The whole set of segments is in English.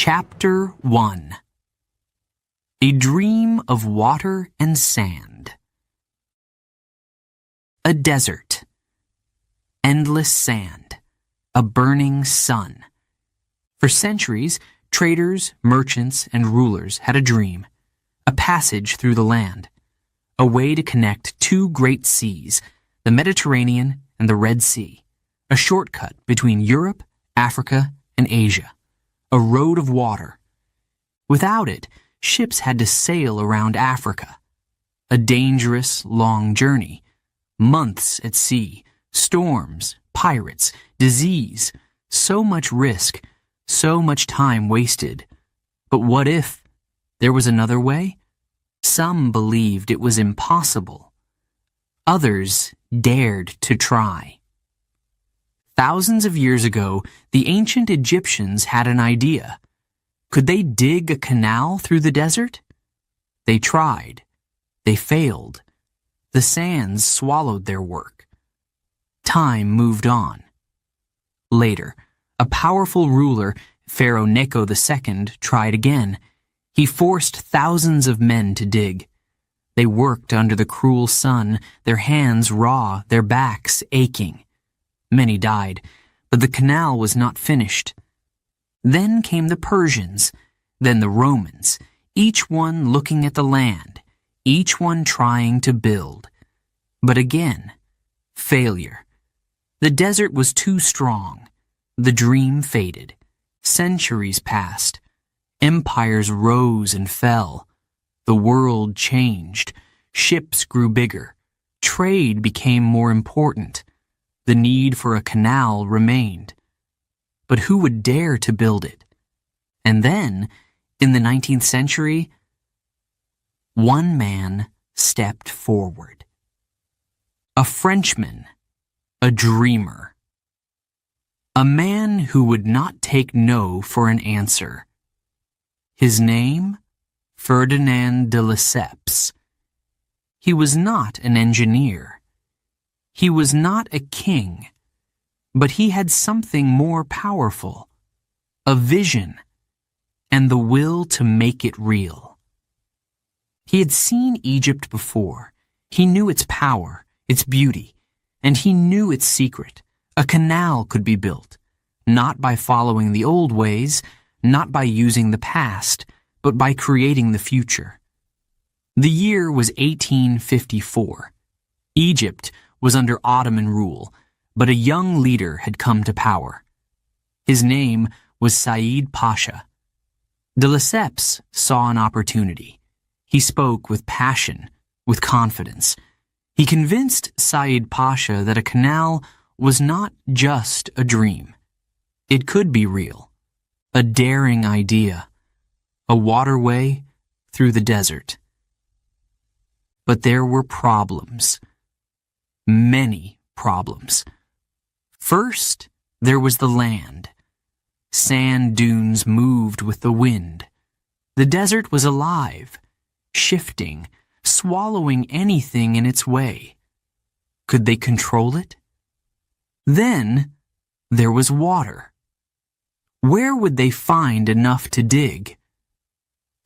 Chapter 1. A Dream of Water and Sand. A desert. Endless sand. A burning sun. For centuries, traders, merchants, and rulers had a dream, a passage through the land, a way to connect two great seas, the Mediterranean and the Red Sea, a shortcut between Europe, Africa, and Asia. A road of water. Without it, ships had to sail around Africa. A dangerous, long journey. Months at sea, storms, pirates, disease, so much risk, so much time wasted. But what if there was another way? Some believed it was impossible. Others dared to try. Thousands of years ago, the ancient Egyptians had an idea. Could they dig a canal through the desert? They tried. They failed. The sands swallowed their work. Time moved on. Later, a powerful ruler, Pharaoh Necho II, tried again. He forced thousands of men to dig. They worked under the cruel sun, their hands raw, their backs aching. Many died, but the canal was not finished. Then came the Persians, then the Romans, each one looking at the land, each one trying to build. But again, failure. The desert was too strong. The dream faded. Centuries passed. Empires rose and fell. The world changed. Ships grew bigger. Trade became more important. The need for a canal remained. But who would dare to build it? And then, in the 19th century, one man stepped forward. A Frenchman, a dreamer. A man who would not take no for an answer. His name? Ferdinand de Lesseps. He was not an engineer. He was not a king, but he had something more powerful, a vision, and the will to make it real. He had seen Egypt before. He knew its power, its beauty, and he knew its secret. A canal could be built, not by following the old ways, not by using the past, but by creating the future. The year was 1854. Egypt was under Ottoman rule, but a young leader had come to power. His name was Said Pasha. De Lesseps saw an opportunity. He spoke with passion, with confidence. He convinced Said Pasha that a canal was not just a dream. It could be real, a daring idea, a waterway through the desert. But there were problems. Many problems. First, there was the land. Sand dunes moved with the wind. The desert was alive, shifting, swallowing anything in its way. Could they control it? Then, there was water. Where would they find enough to dig?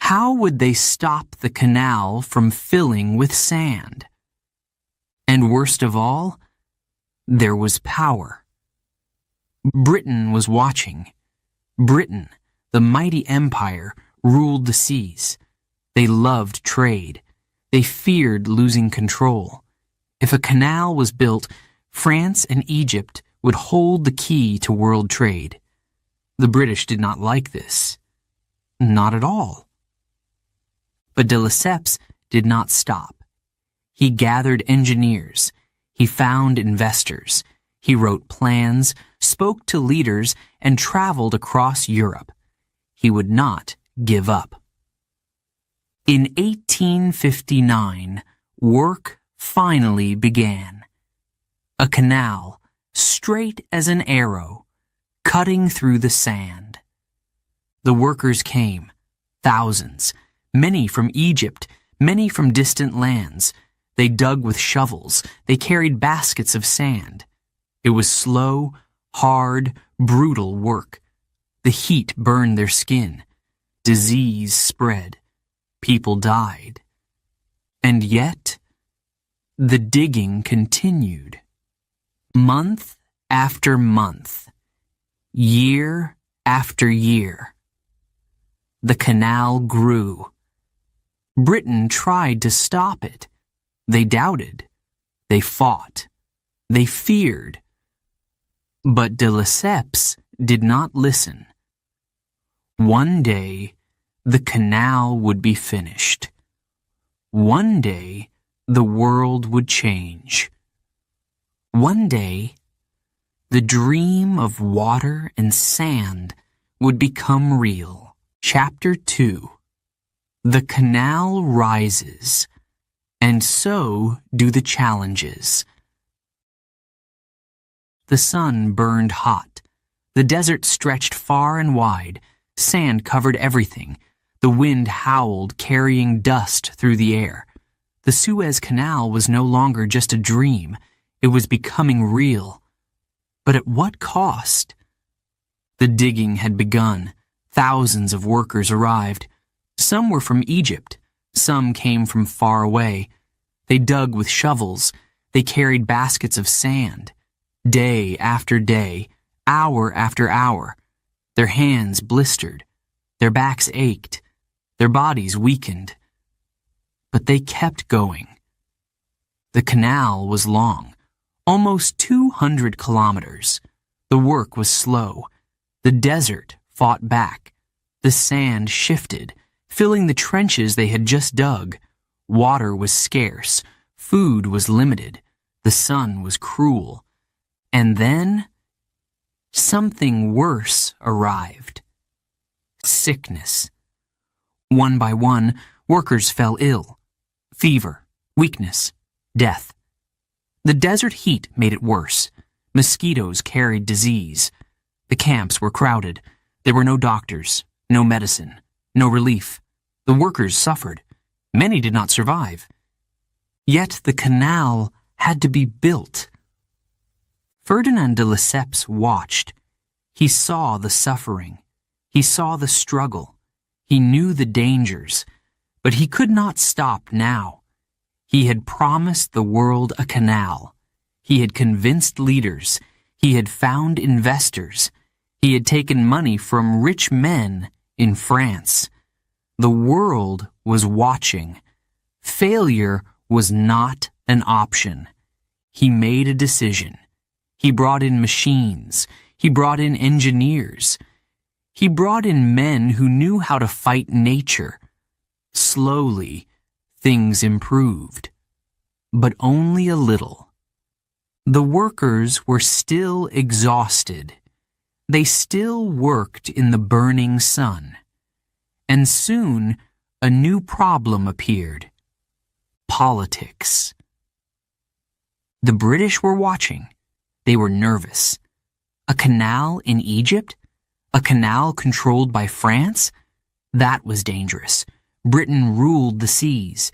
How would they stop the canal from filling with sand? And worst of all, there was power. Britain was watching. Britain, the mighty empire, ruled the seas. They loved trade. They feared losing control. If a canal was built, France and Egypt would hold the key to world trade. The British did not like this. Not at all. But de Lesseps did not stop. He gathered engineers. He found investors. He wrote plans, spoke to leaders, and traveled across Europe. He would not give up. In 1859, work finally began. A canal, straight as an arrow, cutting through the sand. The workers came, thousands, many from Egypt, many from distant lands. They dug with shovels. They carried baskets of sand. It was slow, hard, brutal work. The heat burned their skin. disease spread. People died. And yet, the digging continued. Month after month, year after year, the canal grew. Britain tried to stop it. They doubted. They fought. They feared. But de Lesseps did not listen. One day, the canal would be finished. One day, the world would change. One day, the dream of water and sand would become real. Chapter 2. The canal rises, and so do the challenges. The sun burned hot. The desert stretched far and wide. Sand covered everything. The wind howled, carrying dust through the air. The Suez Canal was no longer just a dream. It was becoming real. But at what cost? The digging had begun. Thousands of workers arrived. Some were from Egypt. Some came from far away. They dug with shovels. They carried baskets of sand. Day after day, hour after hour, their hands blistered, their backs ached, their bodies weakened. But they kept going. The canal was long, almost 200 kilometers. The work was slow. The desert fought back. The sand shifted, filling the trenches they had just dug. Water was scarce. Food was limited. The sun was cruel. And then, something worse arrived. Sickness. One by one, workers fell ill. Fever, weakness, death. The desert heat made it worse. Mosquitoes carried disease. The camps were crowded. There were no doctors, no medicine, no relief. The workers suffered. Many did not survive. Yet the canal had to be built. Ferdinand de Lesseps watched. He saw the suffering. He saw the struggle. He knew the dangers. But he could not stop now. He had promised the world a canal. He had convinced leaders. He had found investors. He had taken money from rich men in France. The world was watching. Failure was not an option. He made a decision. He brought in machines. He brought in engineers. He brought in men who knew how to fight nature. Slowly, things improved. But only a little. The workers were still exhausted. They still worked in the burning sun. And soon, a new problem appeared. Politics. The British were watching. They were nervous. A canal in Egypt? A canal controlled by France? That was dangerous. Britain ruled the seas.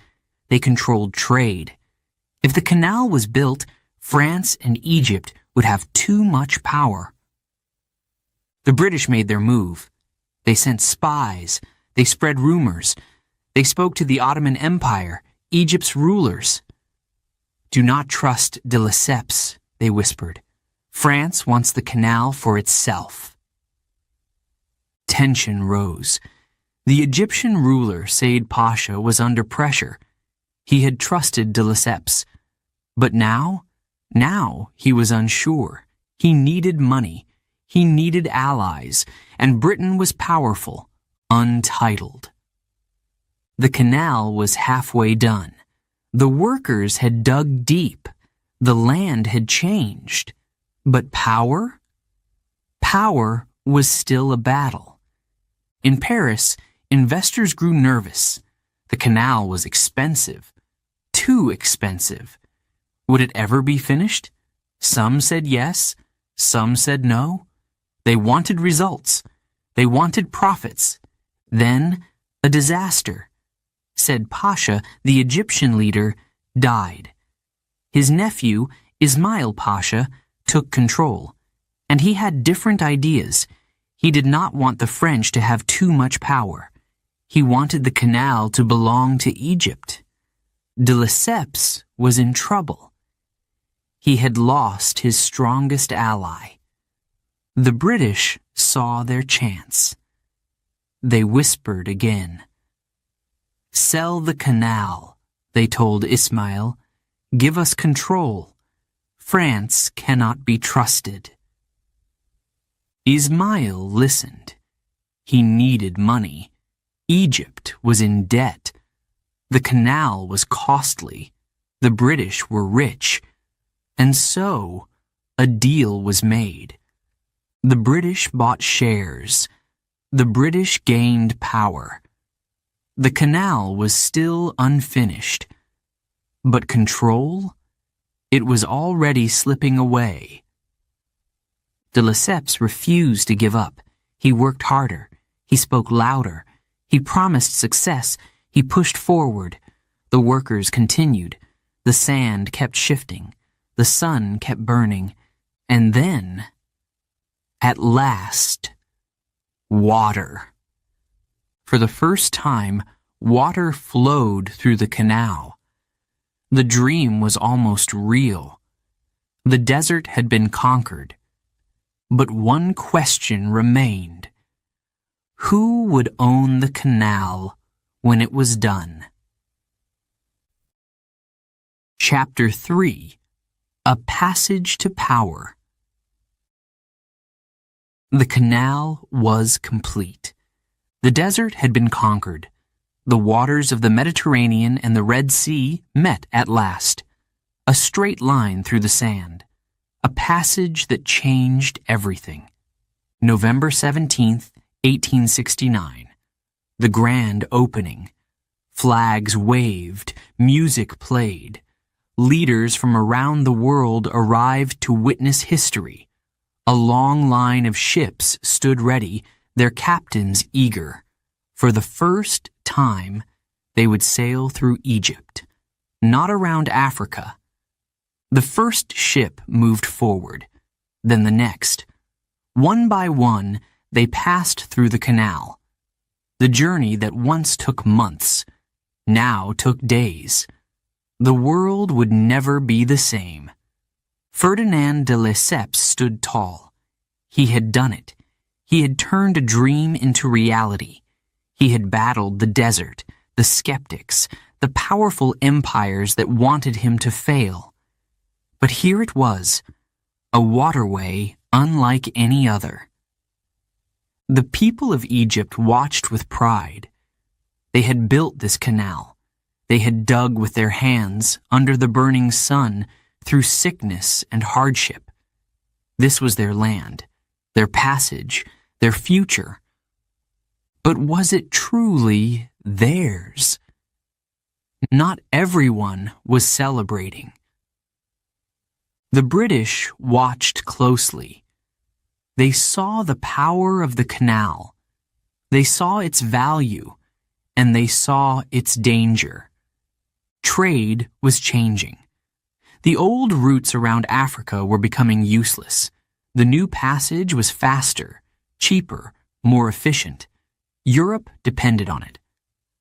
They controlled trade. If the canal was built, France and Egypt would have too much power. The British made their move. They sent spies. They spread rumors. They spoke to the Ottoman Empire, Egypt's rulers. Do not trust de Lesseps, they whispered. France wants the canal for itself. Tension rose. The Egyptian ruler, Said Pasha, was under pressure. He had trusted de Lesseps. But now he was unsure. He needed money. He needed allies. And Britain was powerful, untitled. The canal was halfway done. The workers had dug deep. The land had changed. But power? Power was still a battle. In Paris, investors grew nervous. The canal was expensive. Too expensive. Would it ever be finished? Some said yes. Some said no. They wanted results. They wanted profits. Then, a disaster. Said Pasha, the Egyptian leader, died. His nephew, Ismail Pasha, took control, and he had different ideas. He did not want the French to have too much power. He wanted the canal to belong to Egypt. De Lesseps was in trouble. He had lost his strongest ally. The British saw their chance. They whispered again. "Sell the canal," they told Ismail. "Give us control. France cannot be trusted." Ismail listened. He needed money. Egypt was in debt. The canal was costly. The British were rich. And so, a deal was made. The British bought shares. The British gained power. The canal was still unfinished. But control? It was already slipping away. De Lesseps refused to give up. He worked harder. He spoke louder. He promised success. He pushed forward. The workers continued. The sand kept shifting. The sun kept burning. And then, at last, water. For the first time, water flowed through the canal. The dream was almost real. The desert had been conquered. But one question remained. Who would own the canal when it was done? Chapter 3. A Passage to Power. The canal was complete. The desert had been conquered. The waters of the Mediterranean and the Red Sea met at last. A straight line through the sand. A passage that changed everything. November 17th, 1869. The grand opening. Flags waved, music played. Leaders from around the world arrived to witness history. A long line of ships stood ready, their captains eager. For the first time, they would sail through Egypt, not around Africa. The first ship moved forward, then the next. One by one, they passed through the canal. The journey that once took months, now took days. The world would never be the same. Ferdinand de Lesseps stood tall. He had done it. He had turned a dream into reality. He had battled the desert, the skeptics, the powerful empires that wanted him to fail. But here it was, a waterway unlike any other. The people of Egypt watched with pride. They had built this canal. They had dug with their hands under the burning sun through sickness and hardship. This was their land, their passage, their future. But was it truly theirs? Not everyone was celebrating. The British watched closely. They saw the power of the canal. They saw its value, and they saw its danger. Trade was changing. The old routes around Africa were becoming useless. The new passage was faster, cheaper, more efficient. Europe depended on it.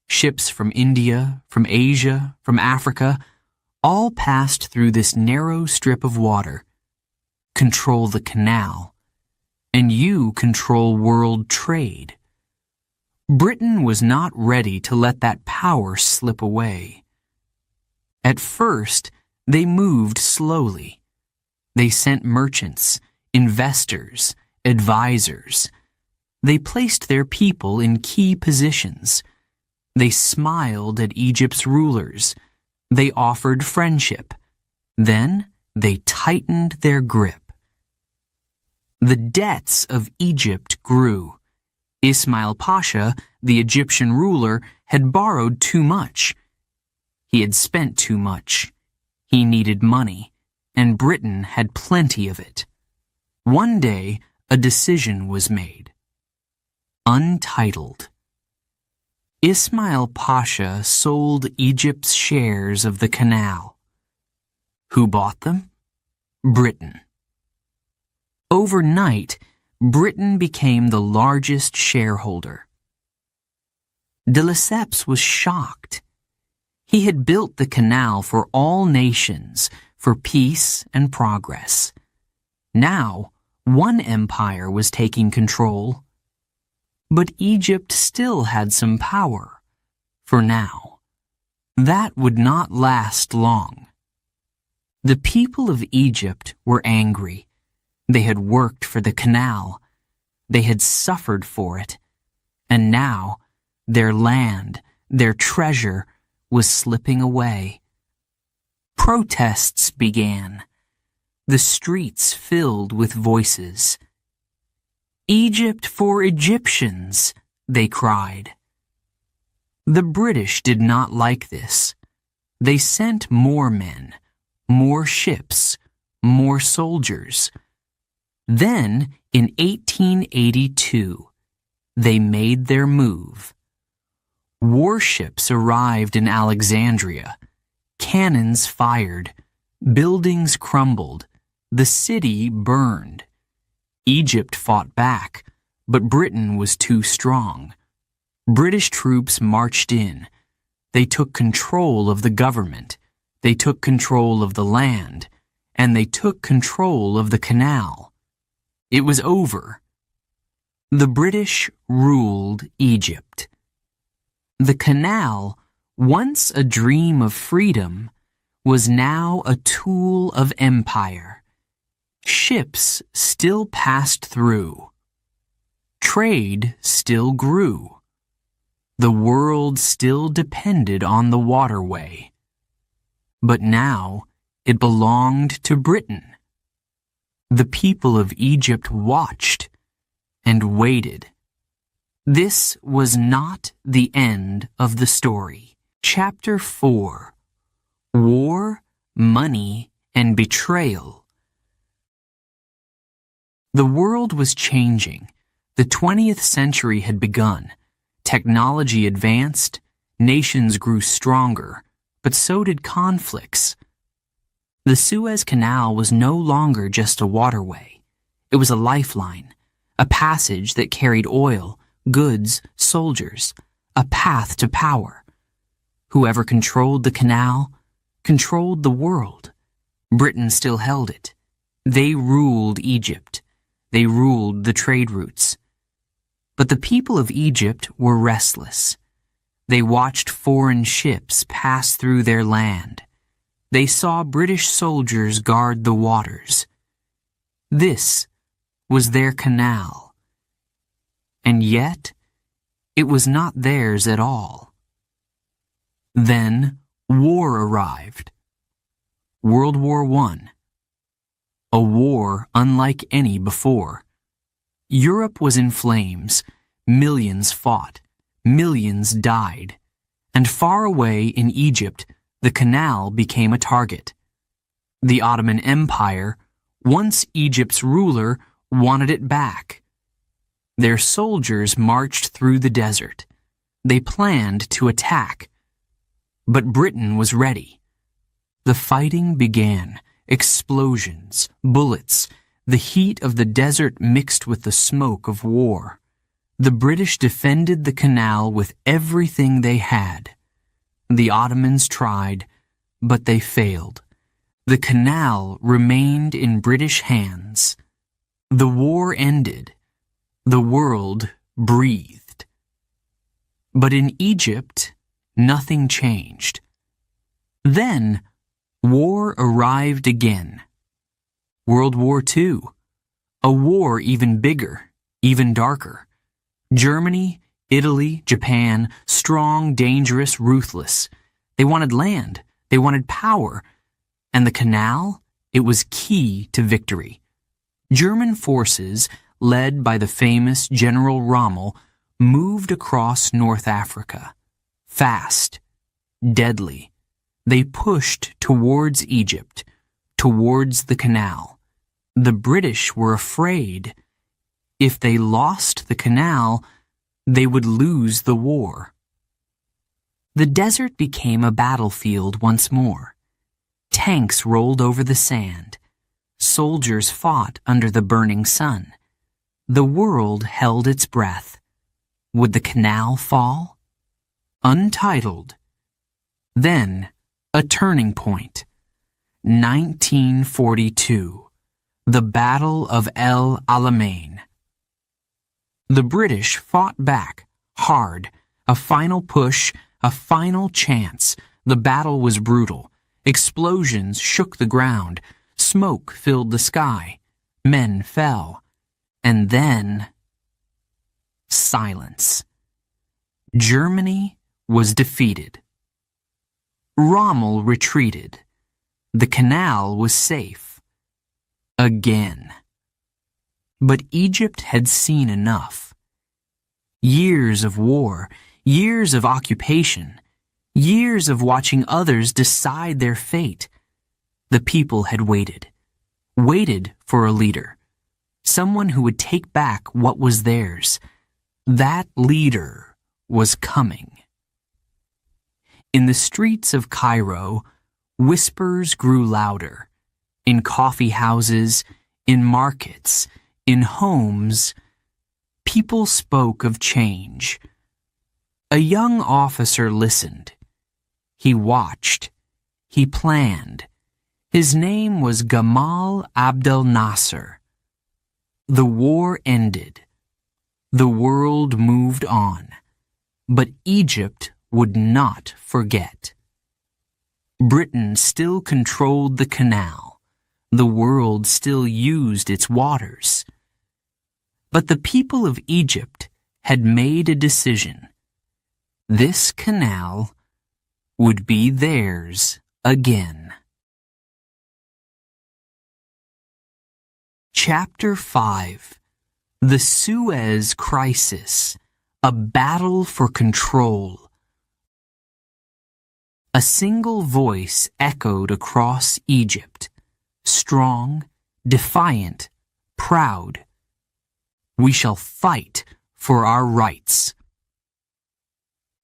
Ships from India, from Asia, from Africa, all passed through this narrow strip of water. Control the canal, and you control world trade. Britain was not ready to let that power slip away. At first, they moved slowly. They sent merchants, investors, advisors. They placed their people in key positions. They smiled at Egypt's rulers. They offered friendship. Then they tightened their grip. The debts of Egypt grew. Ismail Pasha, the Egyptian ruler, had borrowed too much. He had spent too much. He needed money, and Britain had plenty of it. One day, a decision was made. Untitled. Ismail Pasha sold Egypt's shares of the canal. Who bought them? Britain. Overnight, Britain became the largest shareholder. De Lesseps was shocked. He had built the canal for all nations, for peace and progress. Now, one empire was taking control. But Egypt still had some power, for now. That would not last long. The people of Egypt were angry. They had worked for the canal. They had suffered for it. And now, their land, their treasure, was slipping away. Protests began. The streets filled with voices. "Egypt for Egyptians," they cried. The British did not like this. They sent more men, more ships, more soldiers. Then, in 1882, they made their move. Warships arrived in Alexandria. Cannons fired. Buildings crumbled. The city burned. Egypt fought back, but Britain was too strong. British troops marched in. They took control of the government. They took control of the land. And they took control of the canal. It was over. The British ruled Egypt. The canal, once a dream of freedom, was now a tool of empire. Ships still passed through. Trade still grew. The world still depended on the waterway. But now it belonged to Britain. The people of Egypt watched and waited. This was not the end of the story. Chapter 4: War, Money, and Betrayal. The world was changing. The 20th century had begun. Technology advanced, nations grew stronger, but so did conflicts. The Suez Canal was no longer just a waterway. It was a lifeline, a passage that carried oil, goods, soldiers, a path to power. Whoever controlled the canal controlled the world. Britain still held it. They ruled Egypt. They ruled the trade routes. But the people of Egypt were restless. They watched foreign ships pass through their land. They saw British soldiers guard the waters. This was their canal. And yet, it was not theirs at all. Then, war arrived. World War I. A war unlike any before. Europe was in flames. Millions fought. Millions died. And far away in Egypt, the canal became a target. The Ottoman Empire, once Egypt's ruler, wanted it back. Their soldiers marched through the desert. They planned to attack. But Britain was ready. The fighting began. Explosions, bullets, the heat of the desert mixed with the smoke of war. The British defended the canal with everything they had. The Ottomans tried, but they failed. The canal remained in British hands. The war ended. The world breathed. But in Egypt, nothing changed. Then, war arrived again. World War II. A war even bigger, even darker. Germany, Italy, Japan, strong, dangerous, ruthless. They wanted land. They wanted power. And the canal, it was key to victory. German forces, led by the famous General Rommel, moved across North Africa. Fast, deadly. They pushed towards Egypt, towards the canal. The British were afraid. If they lost the canal, they would lose the war. The desert became a battlefield once more. Tanks rolled over the sand. Soldiers fought under the burning sun. The world held its breath. Would the canal fall? Untitled. Then, a turning point. 1942. The Battle of El Alamein. The British fought back, hard. A final push, a final chance. The battle was brutal. Explosions shook the ground. Smoke filled the sky. Men fell. And then, silence. Germany was defeated. Rommel retreated. The Canal was safe. Again. But Egypt had seen enough. Years of war, years of occupation, years of watching others decide their fate. The people had waited for a leader, someone who would take back what was theirs. That leader was coming. In the streets of Cairo, whispers grew louder. In coffee houses, in markets, in homes, people spoke of change. A young officer listened. He watched. He planned. His name was Gamal Abdel Nasser. The war ended. The world moved on. But Egypt would not forget. Britain still controlled the canal. The world still used its waters. But the people of Egypt had made a decision. This canal would be theirs again. Chapter 5. The Suez Crisis. A battle for control. A single voice echoed across Egypt. Strong, defiant, proud. We shall fight for our rights.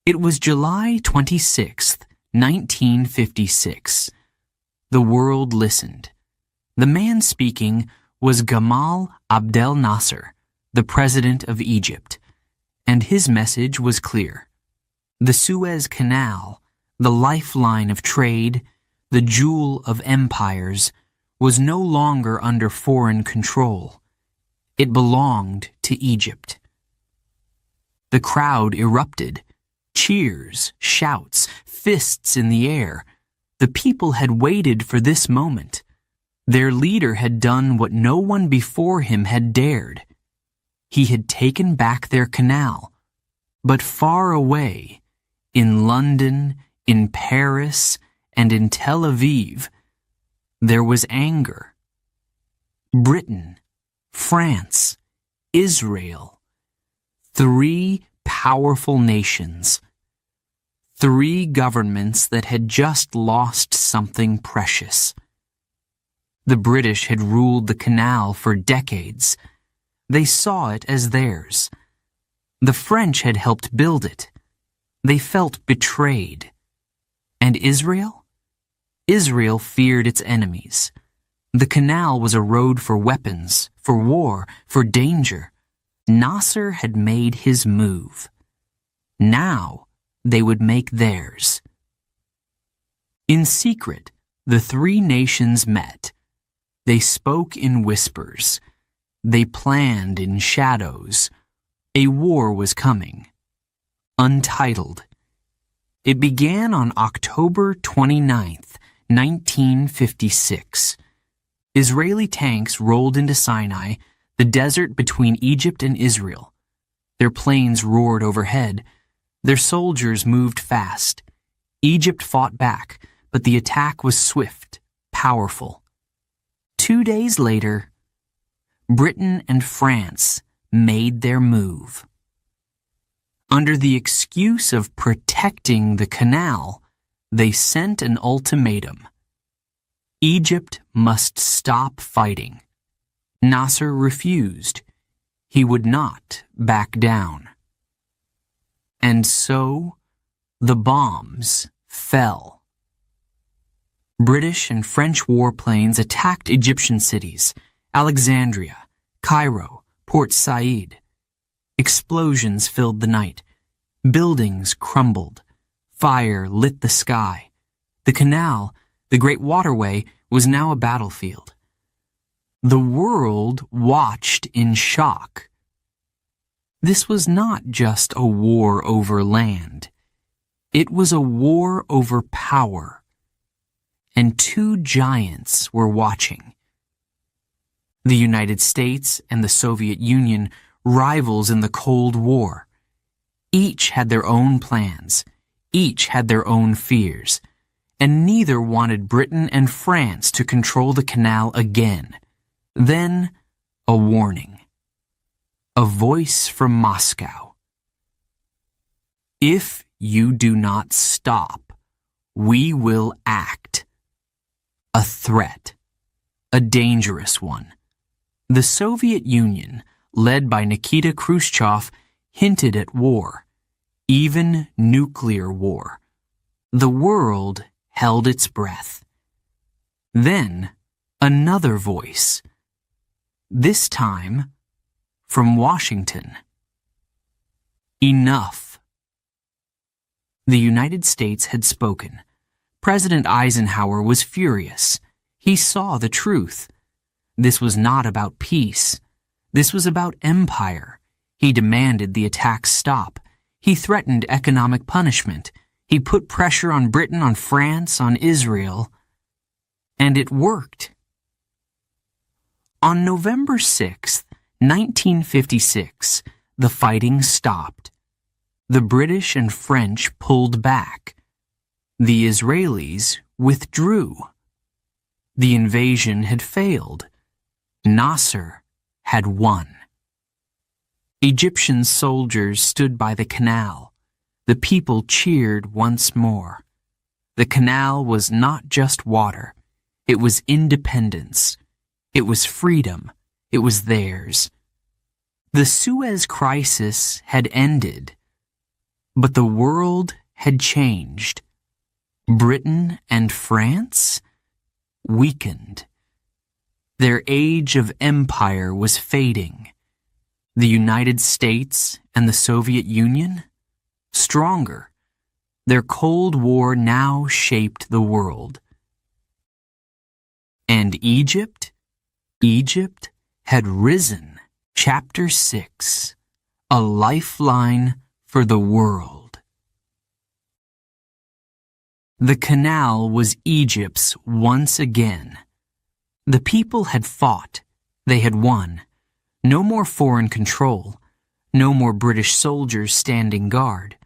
It was July 26th, 1956. The world listened. The man speaking was Gamal Abdel Nasser, the president of Egypt, and his message was clear. The Suez Canal, the lifeline of trade, the jewel of empires, was no longer under foreign control. It belonged to Egypt. The crowd erupted. Cheers, shouts, fists in the air. The people had waited for this moment. Their leader had done what no one before him had dared. He had taken back their canal. But far away, in London, in Paris, and in Tel Aviv, there was anger. Britain, France, Israel, 3 powerful nations, 3 governments that had just lost something precious. The British had ruled the canal for decades. They saw it as theirs. The French had helped build it. They felt betrayed. And Israel? Israel feared its enemies. The canal was a road for weapons, for war, for danger. Nasser had made his move. Now they would make theirs. In secret, the 3 nations met. They spoke in whispers. They planned in shadows. A war was coming. Untitled. It began on October 29th, 1956. Israeli tanks rolled into Sinai, the desert between Egypt and Israel. Their planes roared overhead. Their soldiers moved fast. Egypt fought back, but the attack was swift, powerful. 2 days later, Britain and France made their move. Under the excuse of protecting the canal, they sent an ultimatum. Egypt must stop fighting. Nasser refused. He would not back down. And so, the bombs fell. British and French warplanes attacked Egyptian cities, Alexandria, Cairo, Port Said. Explosions filled the night. Buildings crumbled. Fire lit the sky. The canal, the great waterway, was now a battlefield. The world watched in shock. This was not just a war over land. It was a war over power. And two giants were watching. The United States and the Soviet Union, rivals in the Cold War. Each had their own plans. Each had their own fears. And neither wanted Britain and France to control the canal again. Then, a warning. A voice from Moscow. If you do not stop, we will act. A threat. A dangerous one. The Soviet Union, led by Nikita Khrushchev, hinted at war, even nuclear war. The world held its breath. Then, another voice. This time, from Washington. Enough. The United States had spoken. President Eisenhower was furious. He saw the truth. This was not about peace. This was about empire. He demanded the attacks stop. He threatened economic punishment. He put pressure on Britain, on France, on Israel. And it worked. On November 6th, 1956, the fighting stopped. The British and French pulled back. The Israelis withdrew. The invasion had failed. Nasser had won. Egyptian soldiers stood by the canal. The people cheered once more. The canal was not just water. It was independence. It was freedom. It was theirs. The Suez crisis had ended, but the world had changed. Britain and France weakened. Their age of empire was fading. The United States and the Soviet Union, stronger. Their Cold War now shaped the world. And Egypt had risen. Chapter 6, A Lifeline for the World. The canal was Egypt's once again. The people had fought. They had won. No more foreign control. No more British soldiers standing guard.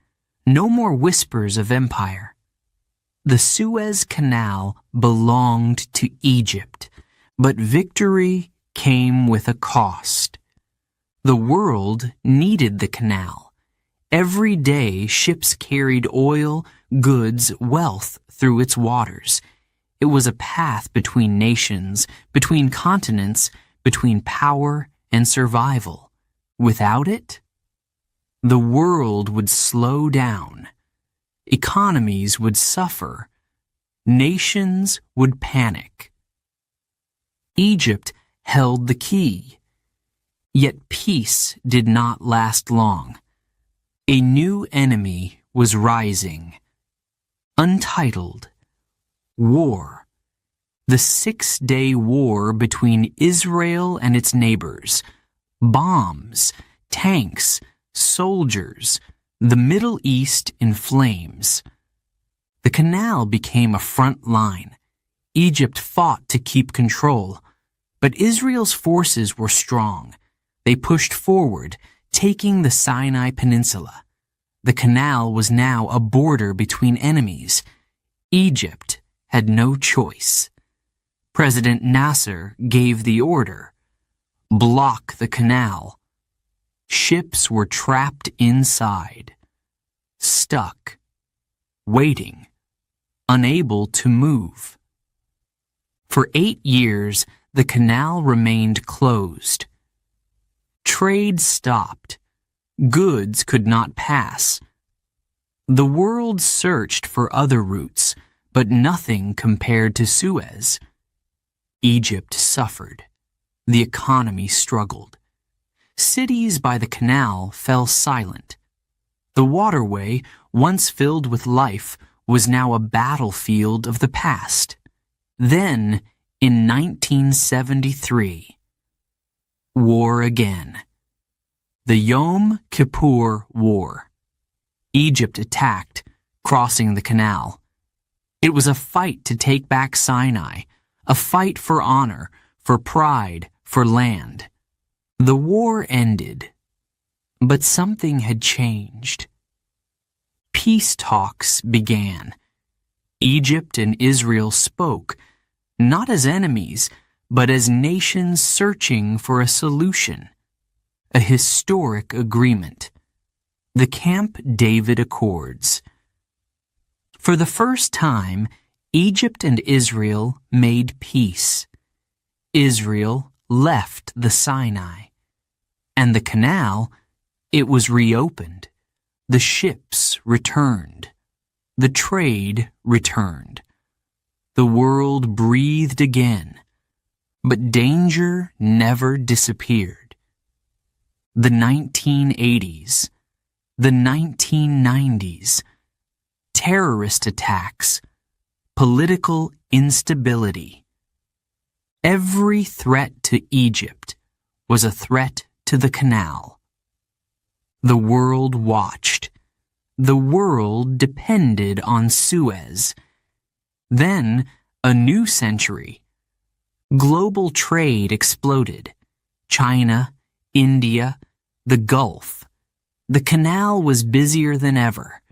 No more whispers of empire. The Suez Canal belonged to Egypt, but victory came with a cost. The world needed the canal. Every day ships carried oil, goods, wealth through its waters. It was a path between nations, between continents, between power and survival. Without it, the world would slow down. Economies would suffer. Nations would panic. Egypt held the key. Yet peace did not last long. A new enemy was rising. Untitled. War. The 6-day war between Israel and its neighbors. Bombs, tanks, soldiers, the Middle East in flames. The canal became a front line. Egypt fought to keep control. But Israel's forces were strong. They pushed forward, taking the Sinai Peninsula. The canal was now a border between enemies. Egypt had no choice. President Nasser gave the order. Block the canal. Ships were trapped inside. Stuck. Waiting. Unable to move. For 8 years, the canal remained closed. Trade stopped. Goods could not pass. The world searched for other routes, but nothing compared to Suez. Egypt suffered. The economy struggled. Cities by the canal fell silent. The waterway, once filled with life, was now a battlefield of the past. Then, in 1973, war again. The Yom Kippur War. Egypt attacked, crossing the Canal. It was a fight to take back Sinai, a fight for honor, for pride, for land. The war ended, but something had changed. Peace talks began. Egypt and Israel spoke, not as enemies, but as nations searching for a solution. A historic agreement. The Camp David Accords. For the first time, Egypt and Israel made peace. Israel left the Sinai. And the canal, it was reopened. The ships returned. The trade returned. The world breathed again. But danger never disappeared. The 1980s, the 1990s, terrorist attacks, political instability. Every threat to Egypt was a threat to the canal. The world watched. The world depended on Suez. Then, a new century. Global trade exploded. China, India, the Gulf. The canal was busier than ever.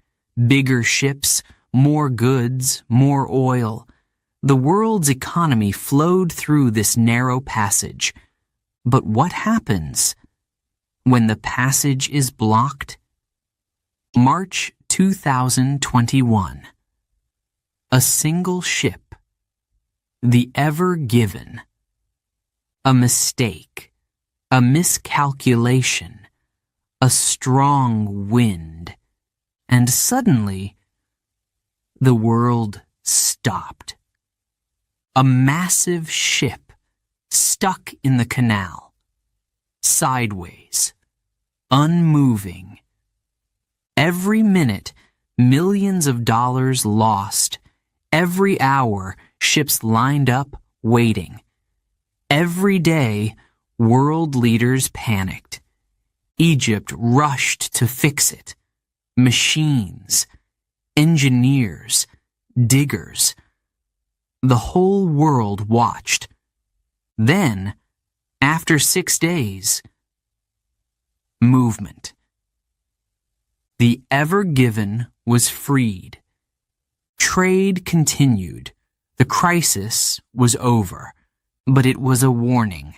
Bigger ships, more goods, more oil. The world's economy flowed through this narrow passage. But what happens when the passage is blocked? March 2021. A single ship. The Ever Given. A mistake. A miscalculation. A strong wind. And suddenly, the world stopped. A massive ship stuck in the canal. Sideways. Unmoving. Every minute, millions of dollars lost. Every hour, ships lined up, waiting. Every day, world leaders panicked. Egypt rushed to fix it. Machines, engineers, diggers. The whole world watched. Then, after 6 days, movement. The Ever Given was freed. Trade continued. The crisis was over, but it was a warning.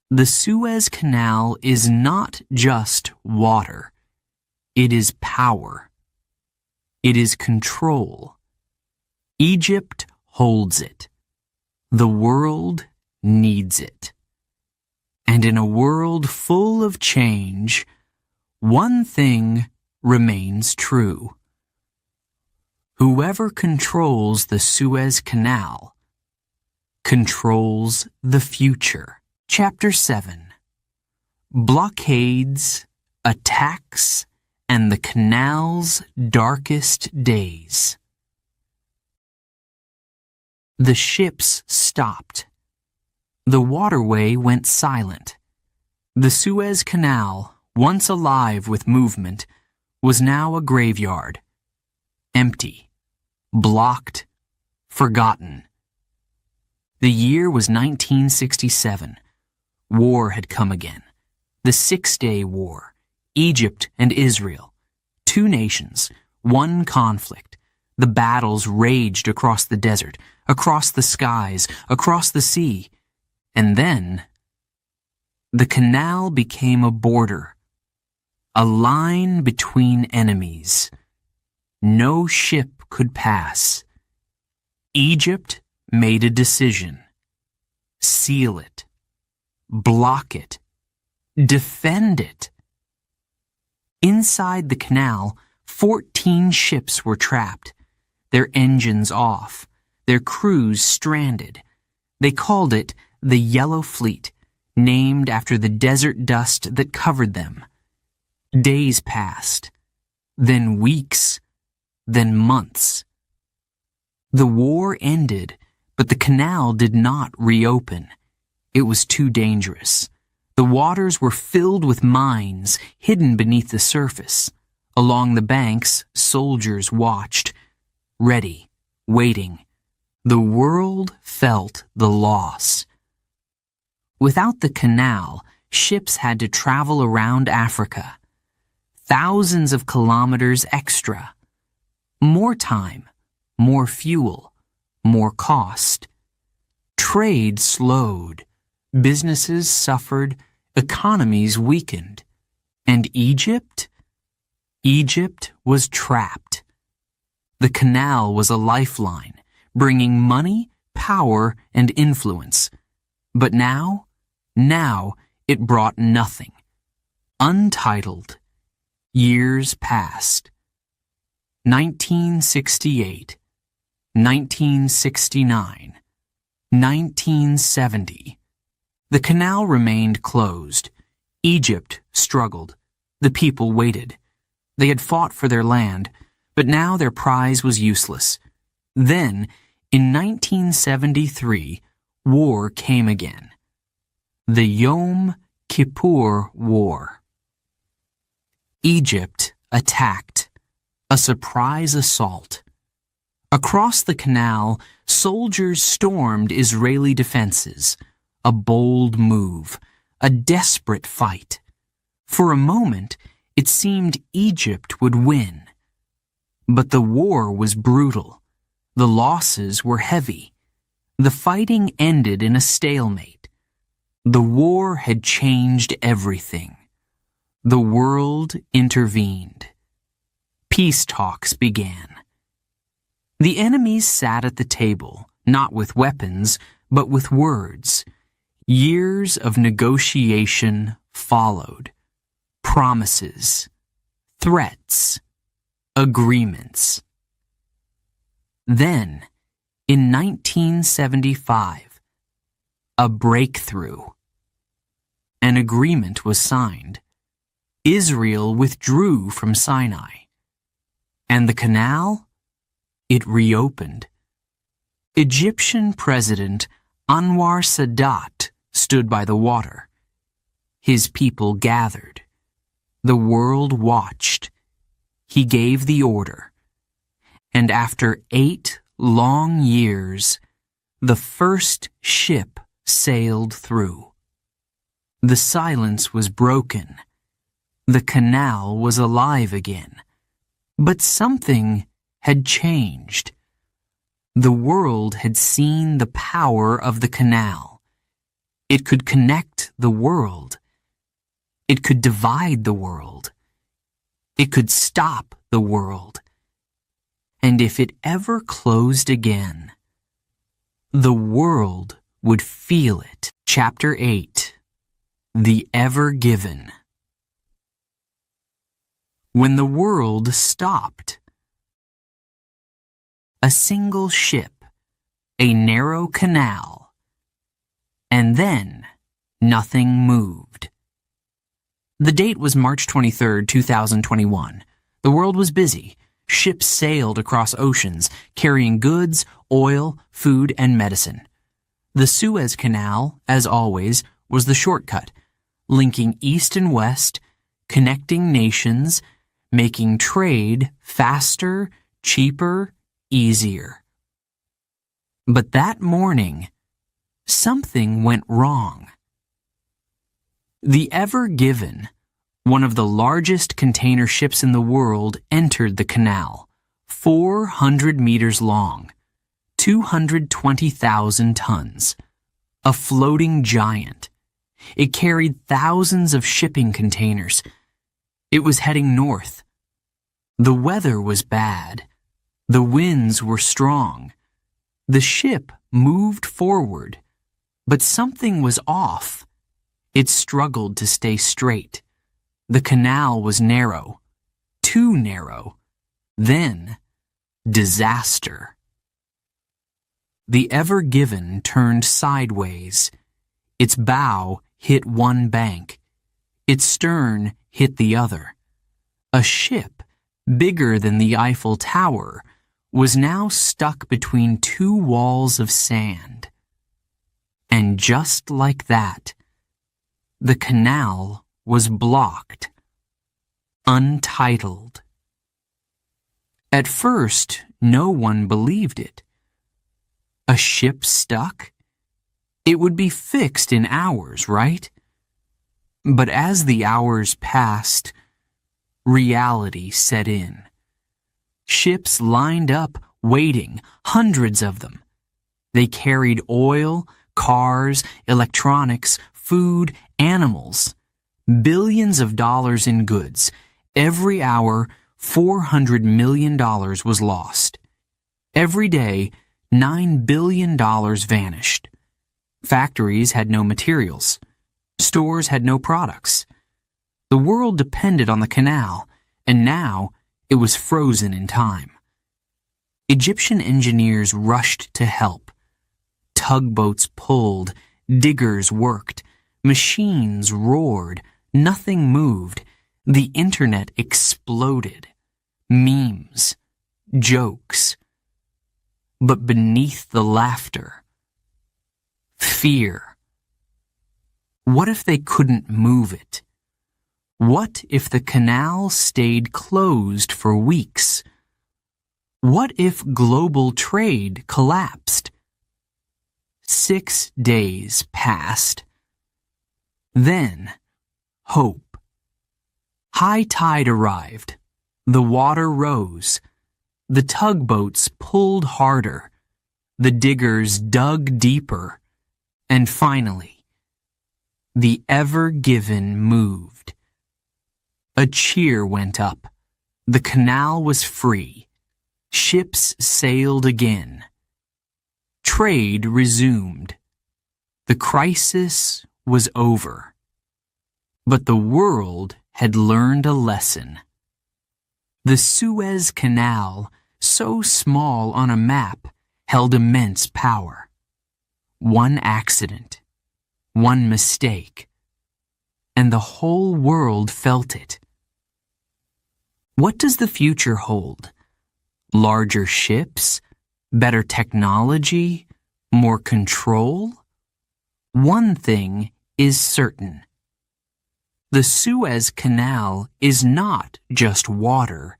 The Suez Canal is not just water. It is power. It is control. Egypt holds it. The world needs it. And in a world full of change, one thing remains true. Whoever controls the Suez Canal controls the future. Chapter 7. Blockades, attacks, and the canal's darkest days. The ships stopped. The waterway went silent. The Suez Canal, once alive with movement, was now a graveyard. Empty. Blocked. Forgotten. The year was 1967. War had come again. The 6-Day War. Egypt and Israel. 2 nations. 1 conflict. The battles raged across the desert, across the skies, across the sea. And then, the canal became a border. A line between enemies. No ship could pass. Egypt made a decision. Seal it. Block it. Defend it. Inside the canal, 14 ships were trapped, their engines off, their crews stranded. They called it the Yellow Fleet, named after the desert dust that covered them. Days passed, then weeks, then months. The war ended, but the canal did not reopen. It was too dangerous. The waters were filled with mines hidden beneath the surface. Along the banks, soldiers watched, ready, waiting. The world felt the loss. Without the canal, ships had to travel around Africa. Thousands of kilometers extra. More time, more fuel, more cost. Trade slowed. Businesses suffered. Economies weakened. And Egypt? Egypt was trapped. The canal was a lifeline, bringing money, power, and influence. But now it brought nothing. Untitled. Years passed. 1968, 1969, 1970. The canal remained closed. Egypt struggled. The people waited. They had fought for their land, but now their prize was useless. Then, in 1973, war came again. The Yom Kippur War. Egypt attacked. A surprise assault. Across the canal, soldiers stormed Israeli defenses. A bold move. A desperate fight. For a moment, it seemed Egypt would win. But the war was brutal. The losses were heavy. The fighting ended in a stalemate. The war had changed everything. The world intervened. Peace talks began. The enemies sat at the table, not with weapons, but with words. Years of negotiation followed. Promises, threats, agreements. Then, in 1975, a breakthrough. An agreement was signed. Israel withdrew from Sinai. And the canal? It reopened. Egyptian President Anwar Sadat stood by the water. His people gathered. The world watched. He gave the order. And after 8 long years, the first ship sailed through. The silence was broken. The canal was alive again. But something had changed. The world had seen the power of the canal. It could connect the world. It could divide the world. It could stop the world. And if it ever closed again, the world would feel it. Chapter 8. The Ever Given. When the world stopped. A single ship, a narrow canal, and then nothing moved. The date was March 23, 2021. The world was busy. Ships sailed across oceans, carrying goods, oil, food, and medicine. The Suez Canal, as always, was the shortcut, linking east and west, connecting nations, making trade faster, cheaper, easier. But that morning, something went wrong. The Ever Given, one of the largest container ships in the world, entered the canal, 400 meters long, 220,000 tons, a floating giant. It carried thousands of shipping containers. It was heading north. The weather was bad. The winds were strong. The ship moved forward, but something was off. It struggled to stay straight. The canal was narrow, too narrow. Then, disaster. The Ever Given turned sideways. Its bow hit one bank. Its stern hit the other. A ship, bigger than the Eiffel Tower, was now stuck between two walls of sand. And just like that, the canal was blocked, untitled. At first, no one believed it. A ship stuck? It would be fixed in hours, right? But as the hours passed, reality set in. Ships lined up, waiting, hundreds of them. They carried oil, cars, electronics, food, animals, billions of dollars in goods. Every hour, $400 million was lost. Every day, $9 billion vanished. Factories had no materials. Stores had no products. The world depended on the canal, and now it was frozen in time. Egyptian engineers rushed to help. Tugboats pulled, diggers worked, machines roared, nothing moved. The internet exploded. Memes, jokes. But beneath the laughter, fear. What if they couldn't move it? What if the canal stayed closed for weeks? What if global trade collapsed? 6 days passed. Then, hope. High tide arrived. The water rose. The tugboats pulled harder. The diggers dug deeper. And finally, the Ever Given moved. A cheer went up. The canal was free. Ships sailed again. Trade resumed. The crisis was over. But the world had learned a lesson. The Suez Canal, so small on a map, held immense power. One accident, one mistake, and the whole world felt it. What does the future hold? Larger ships? Better technology? More control? One thing is certain. The Suez Canal is not just water.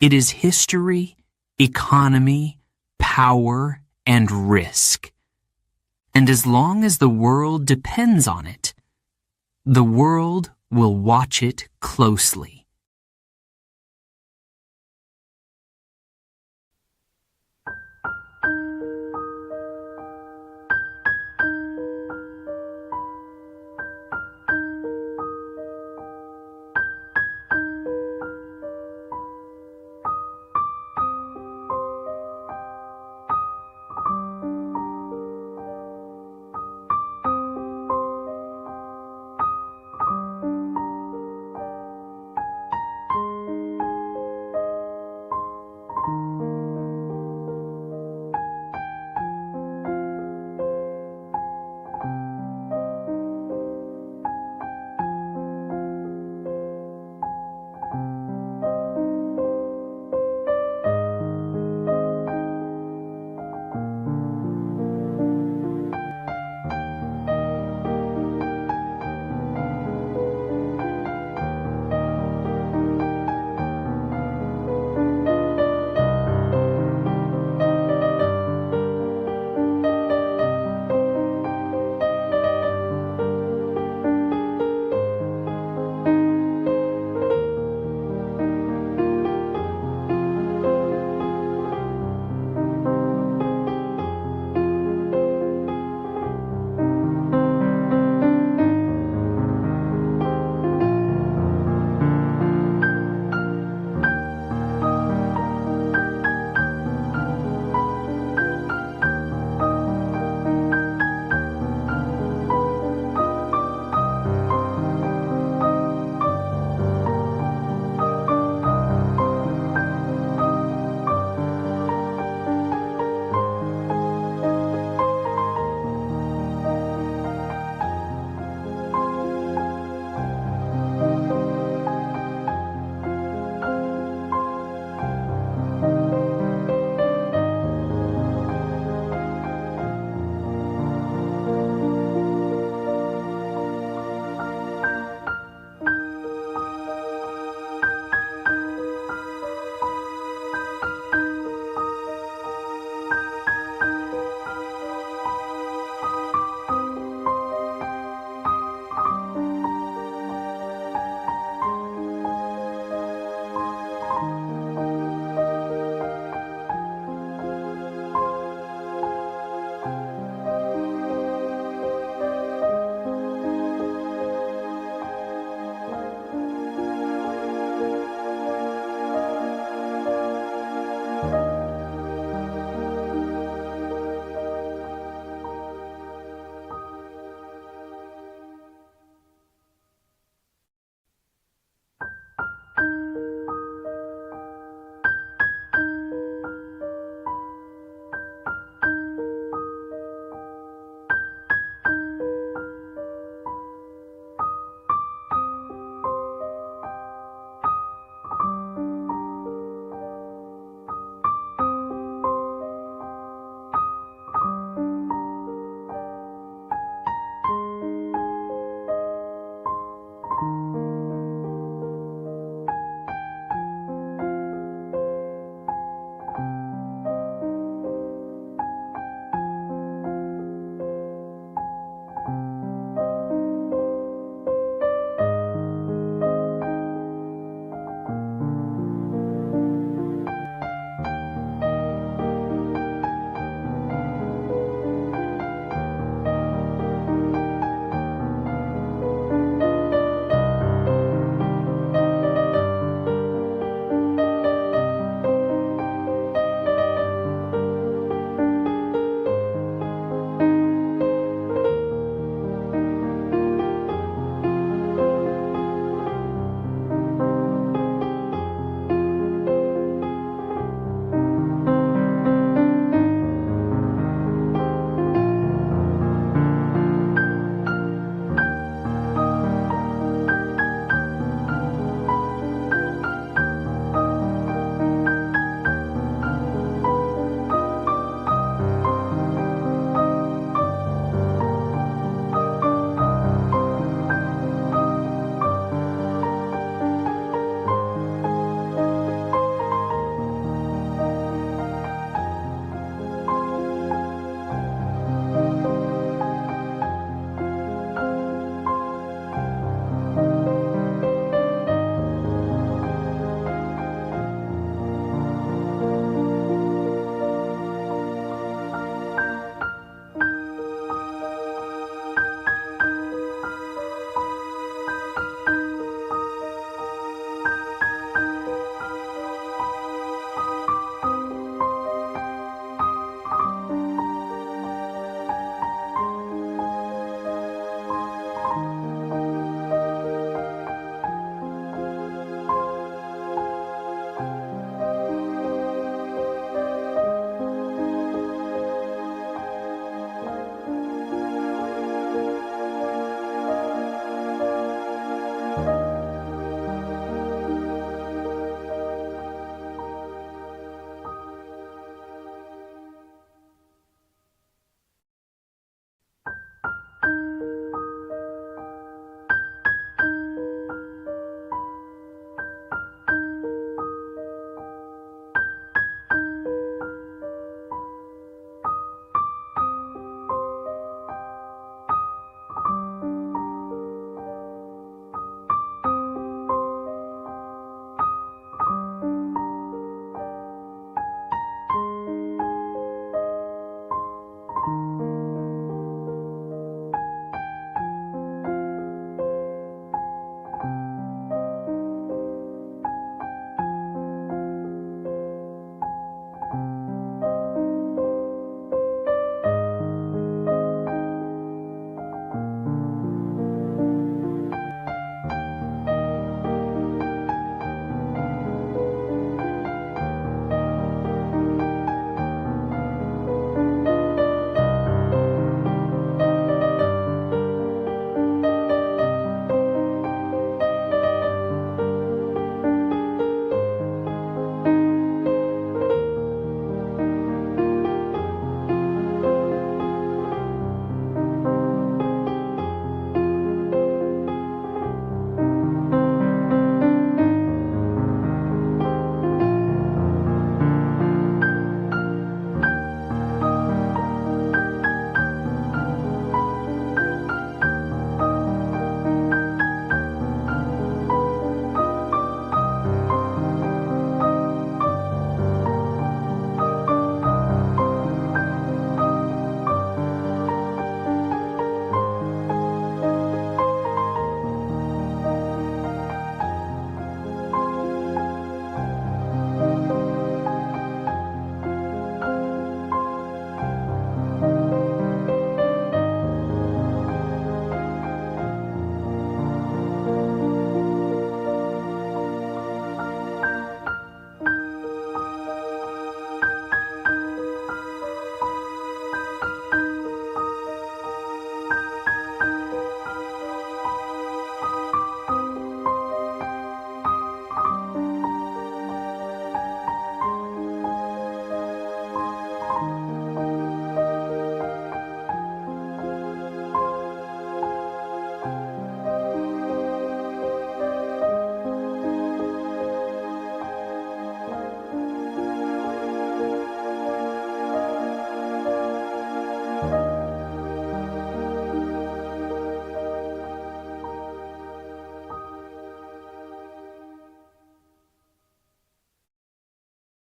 It is history, economy, power, and risk. And as long as the world depends on it, the world will watch it closely.